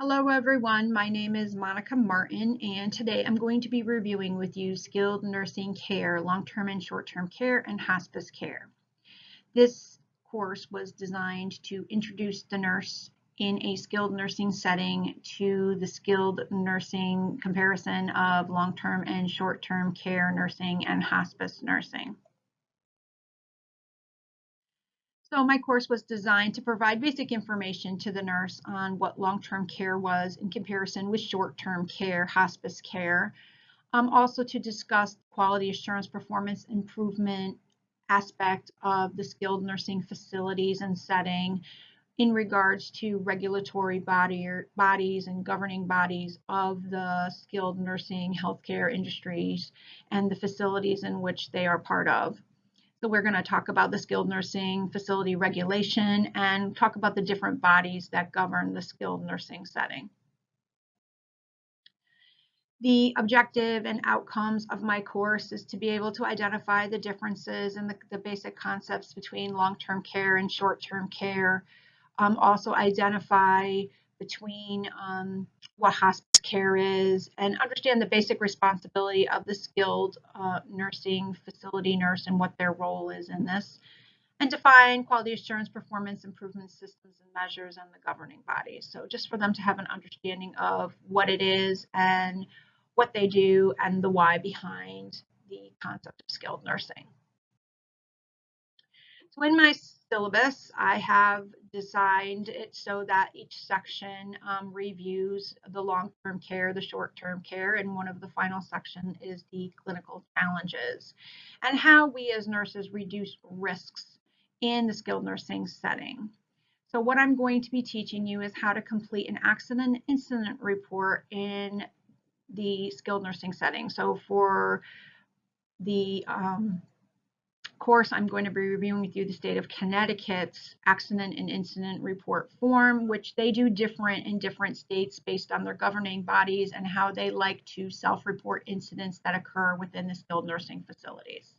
Hello everyone, my name is Monica Martin and today I'm going to be reviewing with you skilled nursing care, long-term and short-term care, and hospice care. This course was designed to introduce the nurse in a skilled nursing setting to the skilled nursing comparison of long-term and short-term care nursing and hospice nursing. So my course was designed to provide basic information to the nurse on what long-term care was in comparison with short-term care, hospice care. Also to discuss quality assurance performance improvement aspect of the skilled nursing facilities and setting in regards to regulatory bodies and governing bodies of the skilled nursing healthcare industries and the facilities in which they are part of. So we're going to talk about the skilled nursing facility regulation and talk about the different bodies that govern the skilled nursing setting. The objective and outcomes of my course is to be able to identify the differences and the basic concepts between long-term care and short-term care. Also identify between what hospice care is and understand the basic responsibility of the skilled nursing facility nurse and what their role is in this, and define quality assurance performance improvement systems and measures and the governing bodies. So just for them to have an understanding of what it is and what they do and the why behind the concept of skilled nursing. So in my syllabus, I have designed it so that each section reviews the long-term care, the short-term care, and one of the final section is the clinical challenges and how we as nurses reduce risks in the skilled nursing setting. So what I'm going to be teaching you is how to complete an accident incident report in the skilled nursing setting. So for the course, I'm going to be reviewing with you the state of Connecticut's accident and incident report form, which they do different in different states based on their governing bodies and how they like to self-report incidents that occur within the skilled nursing facilities.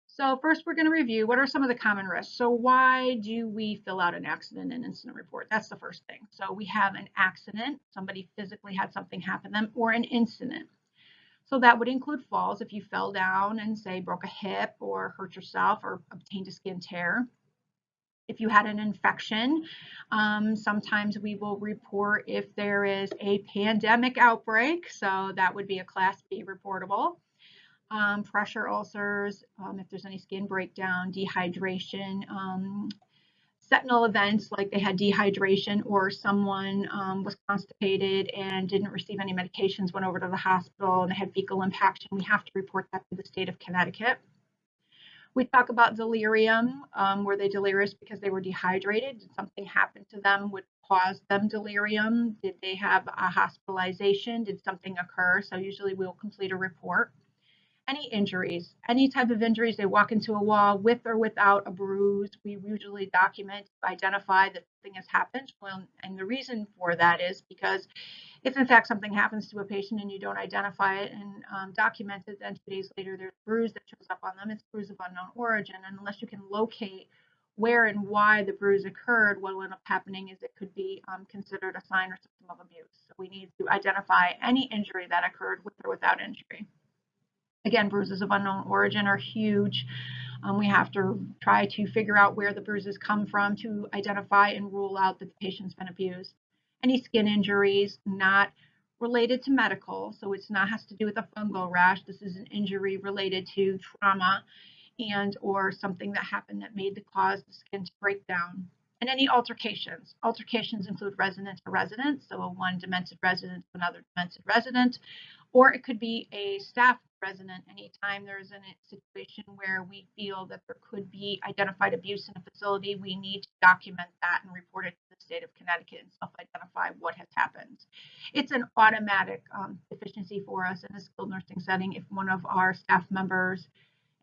So first we're going to review what are some of the common risks. So why do we fill out an accident and incident report? That's the first thing. So we have an accident, somebody physically had something happen to them, or an incident. So that would include falls if you fell down and say broke a hip or hurt yourself or obtained a skin tear. If you had an infection, sometimes we will report if there is a pandemic outbreak. So that would be a Class B reportable. Pressure ulcers, if there's any skin breakdown, dehydration, sentinel events like they had dehydration or someone was constipated and didn't receive any medications, went over to the hospital and they had fecal impaction, we have to report that to the state of Connecticut. We talk about delirium. Were they delirious because they were dehydrated? Did something happen to them which caused them delirium? Did they have a hospitalization? Did something occur? So usually we'll complete a report. Any injuries, any type of injuries, they walk into a wall with or without a bruise, we usually document, identify that something has happened. Well, and the reason for that is because if in fact something happens to a patient and you don't identify it and document it, then 2 days later there's a bruise that shows up on them. It's a bruise of unknown origin, and unless you can locate where and why the bruise occurred, what will end up happening is it could be considered a sign or symptom of abuse. So we need to identify any injury that occurred with or without injury. Again, bruises of unknown origin are huge. We have to try to figure out where the bruises come from to identify and rule out that the patient's been abused. Any skin injuries not related to medical, so it's not has to do with a fungal rash. This is an injury related to trauma and or something that happened that made the cause the skin to break down. And any altercations. Altercations include resident to resident, so a one demented resident to another demented resident, or it could be a staff resident. Anytime there's a situation where we feel that there could be identified abuse in a facility, we need to document that and report it to the state of Connecticut and self-identify what has happened. It's an automatic deficiency for us in a skilled nursing setting if one of our staff members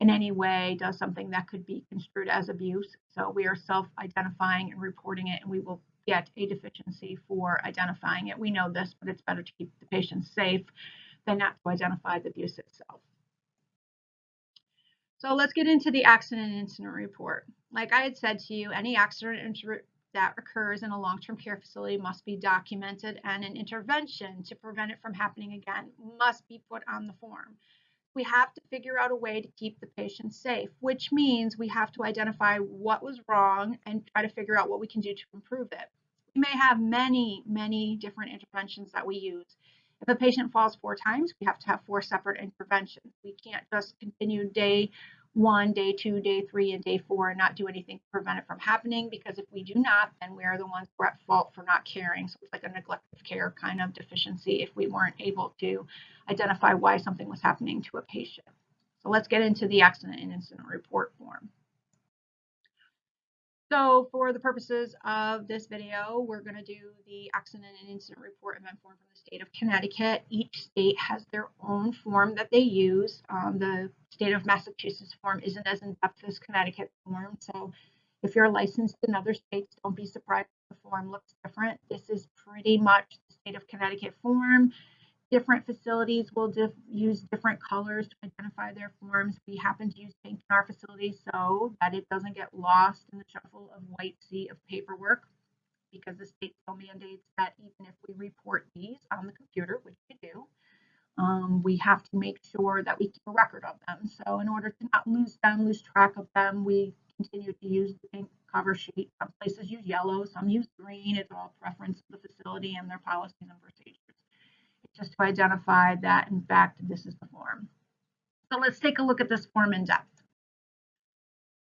in any way does something that could be construed as abuse. So we are self-identifying and reporting it, and we will get a deficiency for identifying it. We know this, but it's better to keep the patient safe than not to identify the abuse itself. So let's get into the accident incident report. Like I had said to you, any accident that occurs in a long-term care facility must be documented, and an intervention to prevent it from happening again must be put on the form. We have to figure out a way to keep the patient safe, which means we have to identify what was wrong and try to figure out what we can do to improve it. We may have many, many different interventions that we use. If a patient falls 4 times, we have to have 4 separate interventions. We can't just continue day 1, day 2, day 3, and day 4 and not do anything to prevent it from happening, because if we do not, then we are the ones who are at fault for not caring. So it's like a neglective care kind of deficiency if we weren't able to identify why something was happening to a patient. So let's get into the accident and incident report form. So for the purposes of this video, we're going to do the accident and incident report event form from the state of Connecticut. Each state has their own form that they use. The state of Massachusetts form isn't as in-depth as Connecticut form. So if you're licensed in other states, don't be surprised if the form looks different. This is pretty much the state of Connecticut form. Different facilities will use different colors to identify their forms. We happen to use pink in our facility so that it doesn't get lost in the shuffle of white sea of paperwork, because the state still mandates that even if we report these on the computer, which we do, we have to make sure that we keep a record of them. So in order to not lose track of them, we continue to use the pink cover sheet. Some places use yellow, some use green. It's all preference of the facility and their policies and procedures, just to identify that, in fact, this is the form. So let's take a look at this form in depth.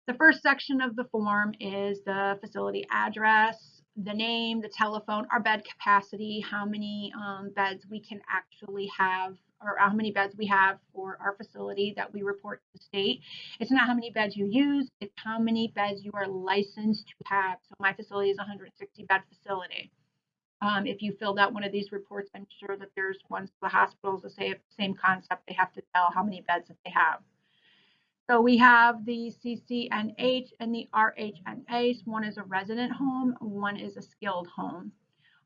The first section of the form is the facility address, the name, the telephone, our bed capacity, how many beds we can actually have, or how many beds we have for our facility that we report to the state. It's not how many beds you use, it's how many beds you are licensed to have. So my facility is a 160-bed facility. If you filled out one of these reports, I'm sure that there's ones for the hospitals the same concept. They have to tell how many beds that they have. So we have the CCNH and the RHNA. One is a resident home, one is a skilled home.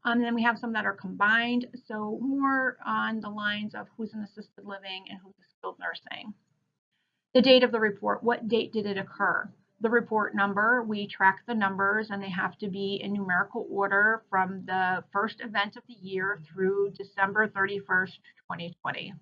And then we have some that are combined, so more on the lines of who's in assisted living and who's in skilled nursing. The date of the report, what date did it occur? The report number, we track the numbers, and they have to be in numerical order from the first event of the year through December 31st, 2020.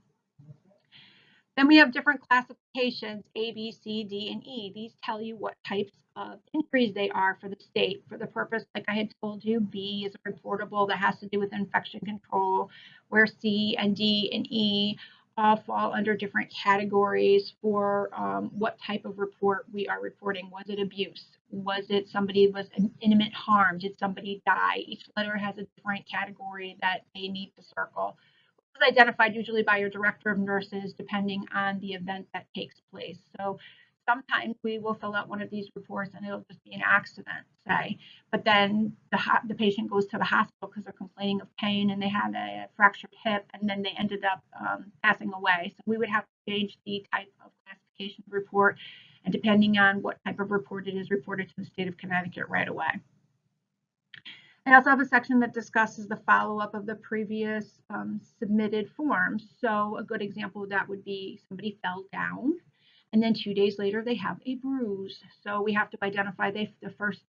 Then we have different classifications, A, B, C, D, and E. These tell you what types of injuries they are for the state. For the purpose, like I had told you, B is a reportable that has to do with infection control, where C and D and E all fall under different categories for what type of report we are reporting. Was it abuse? Was it somebody was intimate harm? Did somebody die? Each letter has a different category that they need to circle. It's identified usually by your director of nurses, depending on the event that takes place. So sometimes we will fill out one of these reports and it'll just be an accident, say, but then the patient goes to the hospital because they're complaining of pain and they had a fractured hip, and then they ended up passing away. So we would have to change the type of classification report, and depending on what type of report it is, reported to the state of Connecticut right away. I also have a section that discusses the follow-up of the previous submitted forms. So a good example of that would be somebody fell down, and then 2 days later they have a bruise. So we have to identify the first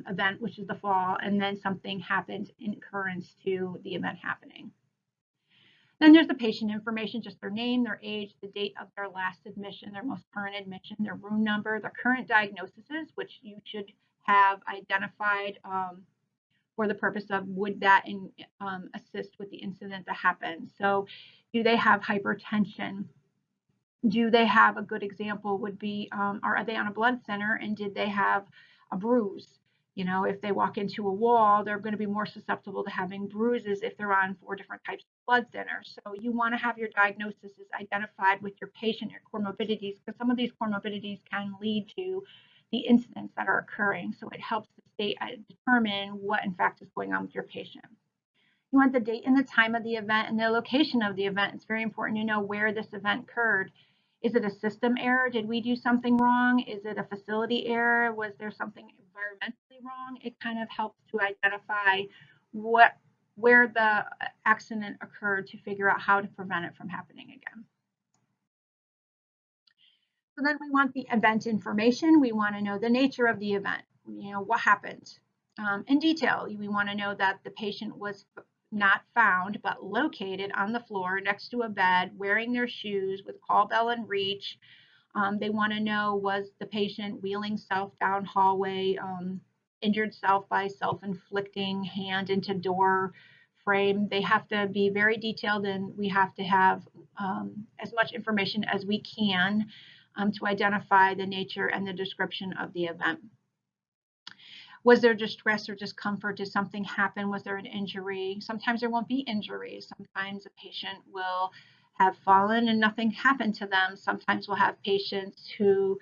event, which is the fall, and then something happened in occurrence to the event happening. Then there's the patient information, just their name, their age, the date of their last admission, their most current admission, their room number, their current diagnoses, which you should have identified for the purpose of would that assist with the incident that happened. So do they have hypertension? Do they have, a good example would be, are they on a blood center, and did they have a bruise? You know, if they walk into a wall, they're going to be more susceptible to having bruises if they're on 4 different types of blood centers. So you want to have your diagnosis identified with your patient, your comorbidities, because some of these comorbidities can lead to the incidents that are occurring. So it helps the state determine what in fact is going on with your patient. You want the date and the time of the event and the location of the event. It's very important to know where this event occurred. Is it a system error? Did we do something wrong? Is it a facility error? Was there something environmentally wrong? It kind of helps to identify where the accident occurred to figure out how to prevent it from happening again. So then we want the event information. We want to know the nature of the event. You know, what happened? in detail. We want to know that the patient was not found but located on the floor next to a bed, wearing their shoes with call bell in reach. They want to know, was the patient wheeling self down hallway, injured self by self-inflicting hand into door frame. They have to be very detailed, and we have to have as much information as we can to identify the nature and the description of the event. Was there distress or discomfort? Did something happen? Was there an injury? Sometimes there won't be injuries. Sometimes a patient will have fallen and nothing happened to them. Sometimes we'll have patients who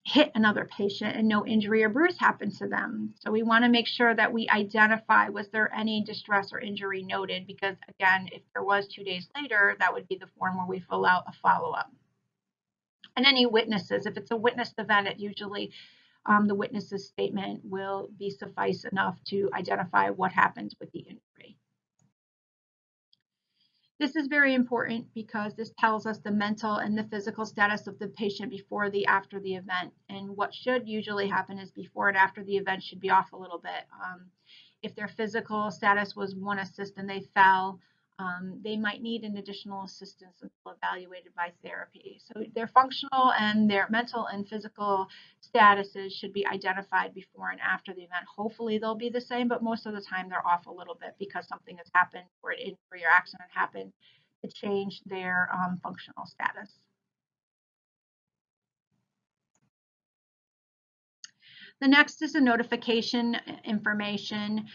hit another patient and no injury or bruise happened to them. So we want to make sure that we identify, was there any distress or injury noted? Because again, if there was 2 days later, that would be the form where we fill out a follow-up. And any witnesses, if it's a witnessed event, it usually the witness's statement will be suffice enough to identify what happened with the injury. This is very important because this tells us the mental and the physical status of the patient before the after the event. And what should usually happen is before and after the event should be off a little bit. If their physical status was 1 assist and they fell, they might need an additional assistance until evaluated by therapy. So their functional and their mental and physical statuses should be identified before and after the event. Hopefully they'll be the same, but most of the time they're off a little bit because something has happened or an injury or accident happened to change their functional status. The next is the notification information.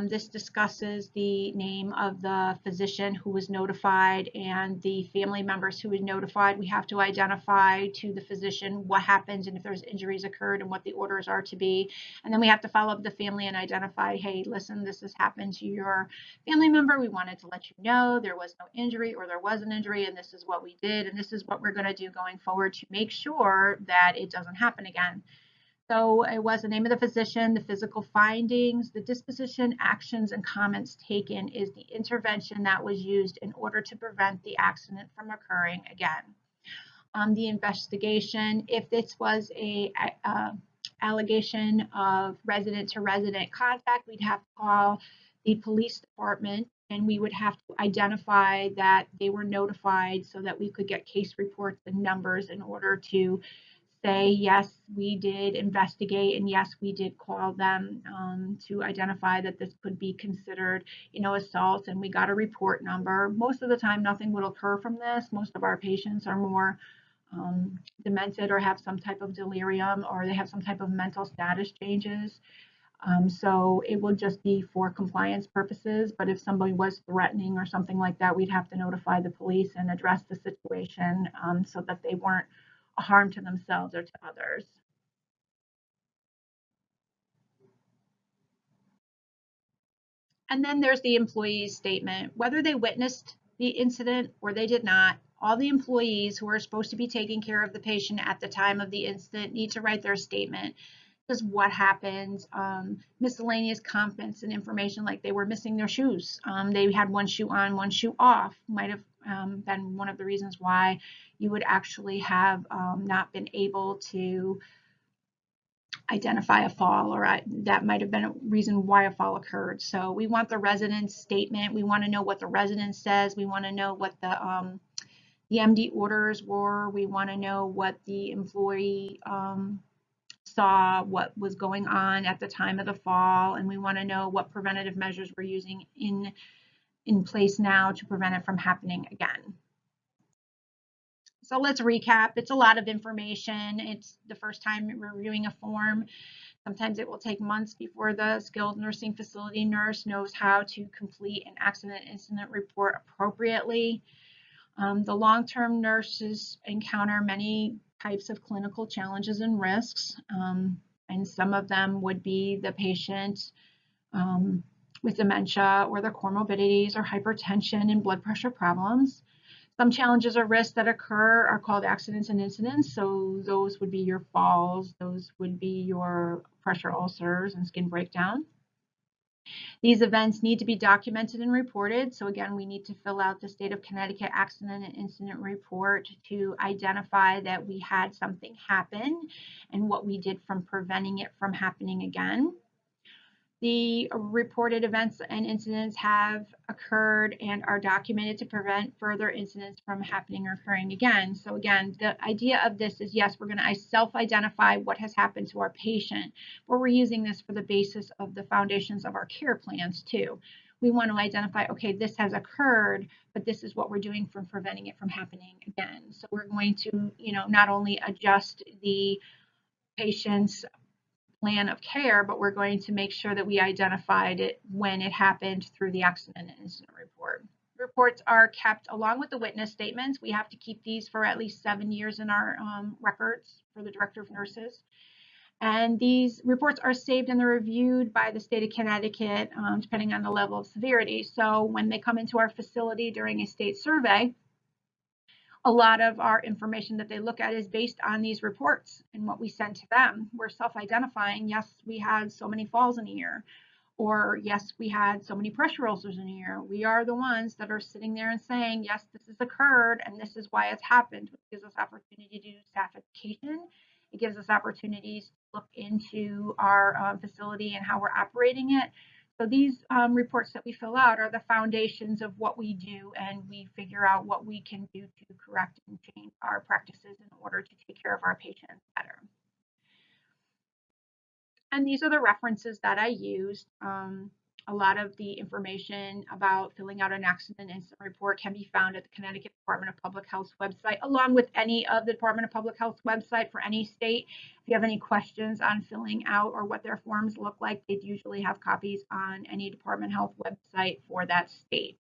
This discusses the name of the physician who was notified and the family members who were notified. We have to identify to the physician what happened and if there's injuries occurred and what the orders are to be. And then we have to follow up the family and identify, hey, listen, this has happened to your family member. We wanted to let you know there was no injury or there was an injury and this is what we did and this is what we're going to do going forward to make sure that it doesn't happen again. So it was the name of the physician, the physical findings, the disposition, actions, and comments taken is the intervention that was used in order to prevent the accident from occurring again. The investigation, if this was a allegation of resident-to-resident contact, we'd have to call the police department and we would have to identify that they were notified so that we could get case reports and numbers in order to say, yes, we did investigate, and yes, we did call them to identify that this could be considered, assault, and we got a report number. Most of the time, nothing would occur from this. Most of our patients are more demented or have some type of delirium or they have some type of mental status changes. So it will just be for compliance purposes, but if somebody was threatening or something like that, we'd have to notify the police and address the situation so that they weren't a harm to themselves or to others. And then there's the employee's statement. Whether they witnessed the incident or they did not, all the employees who are supposed to be taking care of the patient at the time of the incident need to write their statement. Because what happened, miscellaneous comments and information like they were missing their shoes. They had 1 shoe on, 1 shoe off, might have been one of the reasons why you would actually have not been able to identify a fall, or that might have been a reason why a fall occurred. So we want the resident's statement. We want to know what the resident says. We want to know what the MD orders were. We want to know what the employee saw, what was going on at the time of the fall, and we want to know what preventative measures we're using in place now to prevent it from happening again. So let's recap. It's a lot of information. It's the first time reviewing a form. Sometimes it will take months before the skilled nursing facility nurse knows how to complete an accident incident report appropriately. The long-term nurses encounter many types of clinical challenges and risks, and some of them would be the patient with dementia or their comorbidities or hypertension and blood pressure problems. Some challenges or risks that occur are called accidents and incidents. So those would be your falls, those would be your pressure ulcers and skin breakdown. These events need to be documented and reported. So again, we need to fill out the State of Connecticut Accident and Incident Report to identify that we had something happen and what we did from preventing it from happening again. The reported events and incidents have occurred and are documented to prevent further incidents from happening or occurring again. So again, the idea of this is, yes, we're going to self-identify what has happened to our patient, but we're using this for the basis of the foundations of our care plans too. We want to identify, okay, this has occurred, but this is what we're doing for preventing it from happening again. So we're going to, not only adjust the patient's plan of care, but we're going to make sure that we identified it when it happened through the accident and incident report. Reports are kept along with the witness statements. We have to keep these for at least 7 years in our records for the Director of Nurses. And these reports are saved and they're reviewed by the state of Connecticut, depending on the level of severity. So when they come into our facility during a state survey, a lot of our information that they look at is based on these reports and what we send to them. We're self-identifying, yes, we had so many falls in a year, or yes, we had so many pressure ulcers in a year. We are the ones that are sitting there and saying, yes, this has occurred and this is why it's happened, which gives us opportunity to do staff education. It gives us opportunities to look into our facility and how we're operating it. So these reports that we fill out are the foundations of what we do, and we figure out what we can do to correct and change our practices in order to take care of our patients better. And these are the references that I used. A lot of the information about filling out an accident incident report can be found at the Connecticut Department of Public Health's website, along with any of the Department of Public Health's website for any state. If you have any questions on filling out or what their forms look like, they usually have copies on any Department of Health website for that state.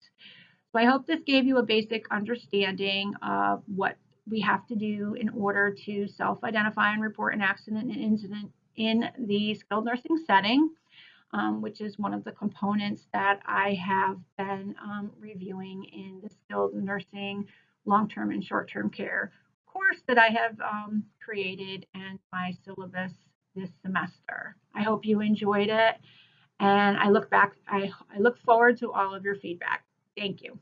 So I hope this gave you a basic understanding of what we have to do in order to self-identify and report an accident and incident in the skilled nursing setting, which is one of the components that I have been reviewing in the skilled nursing long-term and short-term care course that I have created and my syllabus this semester. I hope you enjoyed it, and I look forward to all of your feedback. Thank you.